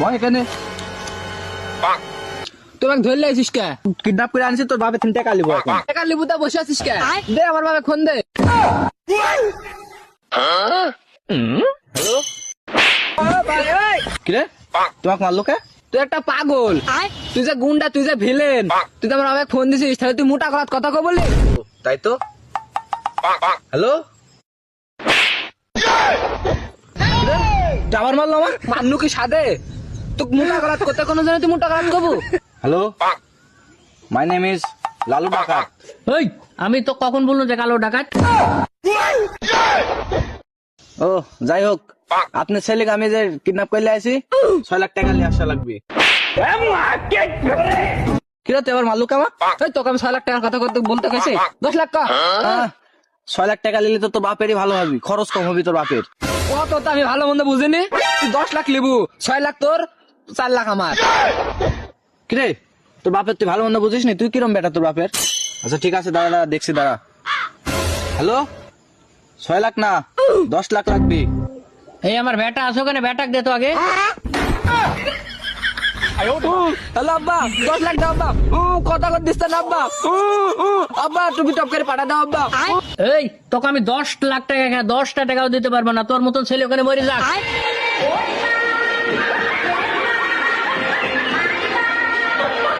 বয় এখানে। তোমাকে ধরে লাইছিস কে? কিডন্যাপ করে আনছি, তোর বাপে 3 টাকা লিবো এখন। টাকা লিবুতে বসে আছিস কে? দে আমার বাবা ফোন দে। কিরে তোমাকে মারলো কে? তুই একটা পাগল, তুই যে গুন্ডা, তুই যে ভিলেন, তুই তো আমার বাবাকে ফোন দিছিস, তাহলে তুই মোটা করার কথা কো বললি? তাই তো। হ্যালো, আবার মারলো আমার মান্নু কি সাদে? তুই মোটা করার কথা কোনো জানি তুই মোটা করার কবু? Hello, my name is Lalu ডাকাত। ওই আমি তো কখন বললো যে কালো ডাকাত? ও যাই হোক, আপনার ছেলেকে আমি যে কিডন্যাপ করলে আছি, 6 লাখ টাকা নিয়ে আসা লাগবে। কিরে তুই আবার মারলু কামা? এই তোকে আমি 6 লাখ টাকার কথা বলতে গেছি, 10 লাখ কা। 6 লাখ টাকা নিলে তো তোর বাপেরই ভালো হবে, খরচ কম হবে তোর বাপের। কত তো আমি ভালো মন্দ বুঝিনি, তুই 10 লাখ লিবু, 6 লাখ তোর, 4 লাখ আমার। কিরে তোর বাপের তুই ভালো মন্দ বুঝিস নি, তুই কিরম বেটা তোর বাপের? আচ্ছা ঠিক আছে, দাঁড়া দাঁড়া দেখছি, দাঁড়া। হ্যালো, 6 লাখ না 10 লাখ লাগবে। এই আমার বেটা আসো কেন? বেটাক দে তো আগে। হ্যালো আব্বা, 10 লাখ দাও আব্বা। কথা কর দিস না আব্বা। আব্বা তুমি টপ করে পাঠা দাও আব্বা। এই তোকে আমি 10 লাখ টাকা, 10টা টাকাও দিতে পারবো না। তোর মতন ছেলে ওখানে মরে যাক।